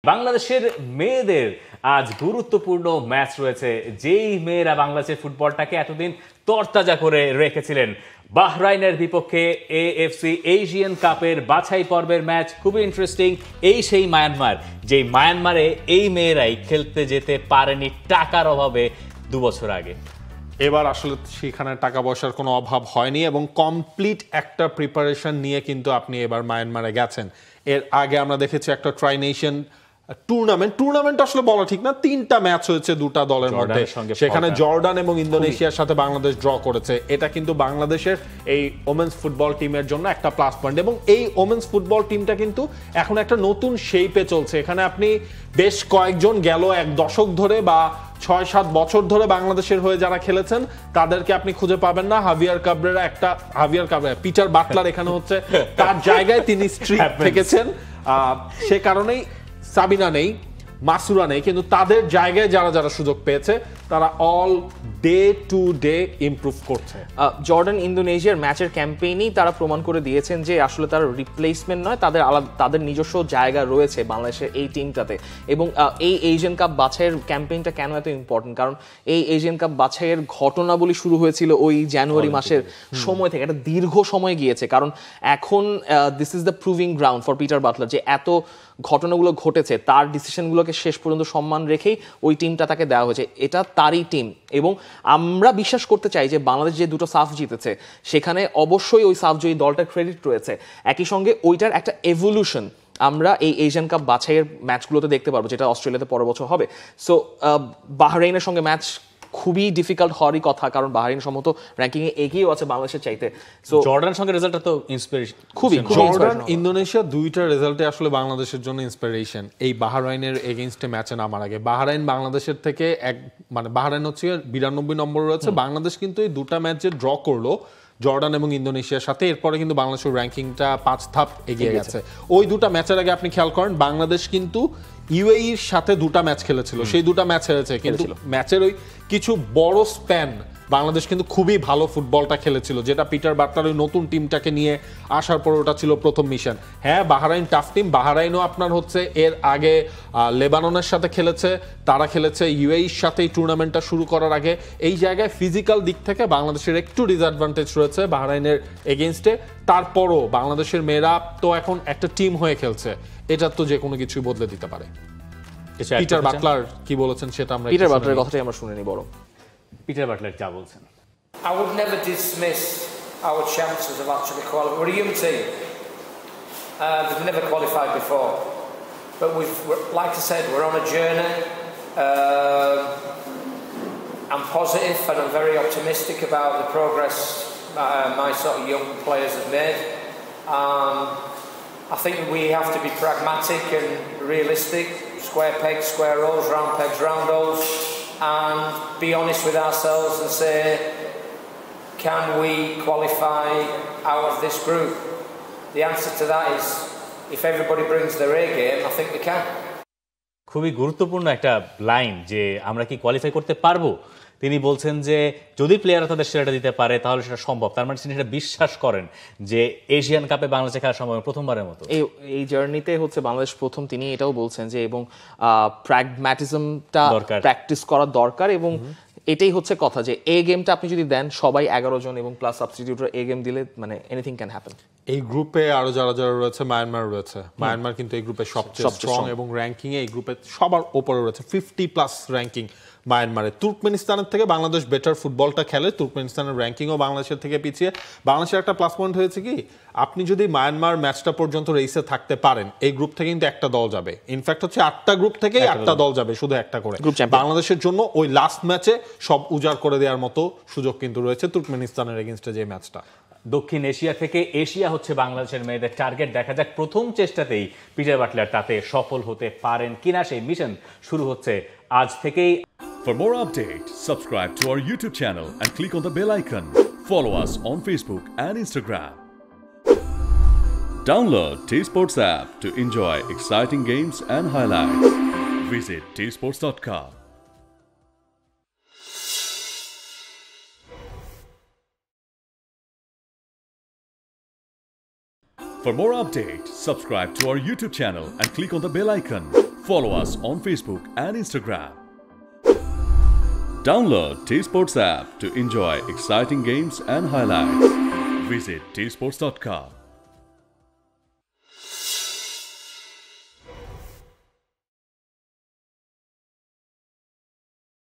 বাংলাদেশের মেয়েদের আজ গুরুত্বপূর্ণ ম্যাচ রয়েছে। যেই মেয়েরা বাংলাদেশের ফুটবলটাকে এতদিন তরতাজা করে রেখেছিলেন, বাহরাইনের বিপক্ষে এএফসি এশিয়ান কাপের বাছাই পর্বের ম্যাচ খুবই ইন্টারেস্টিং। এই সেই মায়ানমার, যেই মায়ানমারে এই মেয়েরাই খেলতে যেতে পারেনি টাকার অভাবে 2 বছর আগে। এবার আসলে সেখানে টাকা পয়সার কোনো অভাব হয়নি এবং কমপ্লিট একটা প্রিপারেশন নিয়ে কিন্তু আপনি এবার মায়ানমারে গেছেন। এর আগে আমরা দেখেছি একটা ট্রাই নেশন টুর্নামেন্ট আসলে বলা ঠিক না, 3টা ম্যাচ হয়েছে 2টা দলের মধ্যে, সেখানে জর্ডান এবং ইন্দোনেশিয়ার সাথে বাংলাদেশ ড্র করেছে। এটা কিন্তু বাংলাদেশের এই ওমেন্স ফুটবল টিমের জন্য একটা প্লাস পয়েন্ট এবং এই ওমেন্স ফুটবল টিমটা কিন্তু এখন একটা নতুন শেপে চলছে। এখানে আপনি বেশ কয়েকজন গেল 1 দশক ধরে বা 6-7 বছর ধরে বাংলাদেশের হয়ে যারা খেলেছেন তাদেরকে আপনি খুঁজে পাবেন না। পিটার বাটলার এখানে হচ্ছে তার জায়গায় তিনি স্ট্রিক থেকেছেন, সে কারণেই সাবিনা নেই, মাসুরা নেই, কিন্তু তাদের জায়গায় যারা যারা সুযোগ পেয়েছে তারা all day to day improve করছে। জর্ডান ইন্দোনেশিয়ার ম্যাচের ক্যাম্পেইনেই তারা প্রমাণ করে দিয়েছেন যে আসলে তার রিপ্লেসমেন্ট নয়, তাদের আলাদা তাদের নিজস্ব জায়গা রয়েছে বাংলাদেশের এই টিমটাতে। এবং এই এশিয়ান কাপ বাছাইয়ের ক্যাম্পেইনটা কেন এত ইম্পর্টেন্ট, কারণ এই এশিয়ান কাপ বাছাইয়ের ঘটনাবলী শুরু হয়েছিল ওই জানুয়ারি মাসের সময় থেকে, একটা দীর্ঘ সময় গিয়েছে। কারণ এখন this is the proving ground for Peter Butler, যে এত ঘটনাগুলো ঘটেছে তার ডিসিশনগুলোকে শেষ পর্যন্ত সম্মান রেখেই ওই টিমটা তাকে দেওয়া হয়েছে। এটা তারই টিম এবং আমরা বিশ্বাস করতে চাই যে বাংলাদেশ যে 2টো সাফ জিতেছে সেখানে অবশ্যই ওই সাফ জয়ী দলটার ক্রেডিট রয়েছে। একই সঙ্গে ওইটার একটা এভলিউশন আমরা এই এশিয়ান কাপ বাছাইয়ের ম্যাচগুলোতে দেখতে পারবো, যেটা অস্ট্রেলিয়াতে পরের বছর হবে। সো বাহরাইনের সঙ্গে ম্যাচ খুবই ডিফিকাল্ট হওয়ারই কথা, কারণ বাহরাইন সম্ভবত র্যাঙ্কিং এ এগিয়েও আছে বাংলাদেশের চাইতে। সো জর্ডানের সঙ্গে রেজাল্টটা তো ইন্সপিরেশন, খুবই জর্ডান ইন্দোনেশিয়া 2টা রেজাল্টে আসলে বাংলাদেশের জন্য ইন্সপিরেশন। এই বাহরাইনের এগেইনস্টে ম্যাচে নামার আগে বাহরাইন বাংলাদেশের থেকে বাহরাইন হচ্ছে 92 নম্বর রয়েছে, বাংলাদেশ কিন্তু এই 2টা ম্যাচ যে ড্র করলো জর্ডান এবং ইন্দোনেশিয়ার সাথে, এরপরে কিন্তু বাংলাদেশের র্যাঙ্কিংটা 5 ধাপ এগিয়ে গেছে। ওই 2টা ম্যাচের আগে আপনি খেয়াল করেন বাংলাদেশ কিন্তু ইউএইর সাথে 2টা ম্যাচ খেলেছিল, সেই 2টা ম্যাচ হেরেছে, কিন্তু ম্যাচের ওই কিছু বড় স্প্যান বাংলাদেশ কিন্তু খুবই ভালো ফুটবলটা খেলেছিল, যেটা পিটার বাটলার ওই নতুন টিমটাকে নিয়ে আসার পর ওটা ছিল প্রথম মিশন। হ্যাঁ, বাহরাইন টাফ টিম, বাহরাইনও আপনার হচ্ছে এর আগে লেবাননের সাথে খেলেছে, তারা খেলেছে ইউএইর সাথে এই টুর্নামেন্টটা শুরু করার আগে। এই জায়গায় ফিজিক্যাল দিক থেকে বাংলাদেশের একটু ডিসঅ্যাডভান্টেজ রয়েছে বাহরাইনের এগেইনস্টে। তারপরও বাংলাদেশের মেয়েরা তো এখন একটা টিম হয়ে খেলছে, এটা তো যে কোনো কিছুই বদলে দিতে পারে। পিটার বাটলার কি বলেছেন সেটা আমরা পিটার বাটলারের কথাটাই আমরা শুনে নিই বড়। পিটার বাটলার যা বলছেন, I would never dismiss our chances of actually qualifying. We're a young team. They've never qualified before, but like I said, we're on a journey. I'm positive and I'm very optimistic about the progress my sort of young players have made. I think we have to be pragmatic and realistic. Square pegs, square holes, round pegs, round holes, and be honest with ourselves and say, can we qualify out of this group? The answer to that is, if everybody brings their A game, I think we can. খুবই গুরুত্বপূর্ণ একটা line যে আমরা কি qualify করতে পারবো। তিনি বলছেন যে যদি প্লেয়াররা তাদের সেরাটা দিতে পারে তাহলে সেটা সম্ভব। তার মানে তিনি সেটা বিশ্বাস করেন যে এশিয়ান কাপে বাংলাদেশে খেলা সম্ভব প্রথমবারের মতো। এই জার্নিতে হচ্ছে বাংলাদেশ প্রথম, তিনি এটাও বলছেন যে এবং প্র্যাগম্যাটিজমটা প্র্যাকটিস করা দরকার এবং এটাই হচ্ছে কথা যে এই গেমটা আপনি যদি দেন সবাই 11 জন এবং প্লাস সাবস্টিটিউটর এই গেম দিলে মানে এনিথিং ক্যান হ্যাপেন। এই গ্রুপে আরো যারা যারা রয়েছে মায়ানমার রয়েছে, মায়ানমার কিন্তু এই গ্রুপে সবচেয়ে স্ট্রং এবং র্যাঙ্কিং এ এই গ্রুপে সবার উপরে রয়েছে, 50+ র্যাঙ্কিং মায়ানমারে। তুর্কমেনিস্তানের থেকে বাংলাদেশ বেটার ফুটবলটা খেলে, তুর্কমেনিস্তানের র্যাঙ্কিংও বাংলাদেশের থেকে পিছিয়ে। বাংলাদেশের একটা প্লাস পয়েন্ট হয়েছে কি, আপনি যদি মায়ানমার ম্যাচটা পর্যন্ত রেসে থাকতে পারেন এই গ্রুপ থেকে কিন্তু একটা দল যাবে, ইনফ্যাক্ট হচ্ছে 8টা গ্রুপ থেকে 8টা দল যাবে, শুধু একটা করে। বাংলাদেশের জন্য ওই লাস্ট ম্যাচে সব উজাড় করে দেওয়ার মতো সুযোগ কিন্তু রয়েছে তুর্কমেনিস্তানের এগেইনস্টে যে ম্যাচটা। দক্ষিণ এশিয়া থেকে এশিয়া হচ্ছে বাংলাদেশের মেয়েদের টার্গেট। দেখা যাক প্রথম চেষ্টাতেই পিটার বাটলার তাতে সফল হতে পারেন কিনা। সেই মিশন শুরু হচ্ছে আজ থেকেই। For more updates, subscribe to our YouTube channel and click on the bell icon. Follow us on Facebook and Instagram. Download T-Sports app to enjoy exciting games and highlights. Visit tsports.com. For more updates, subscribe to our YouTube channel and click on the bell icon. Follow us on Facebook and Instagram. Download T Sports app to enjoy exciting games and highlights. Visit tsports.com.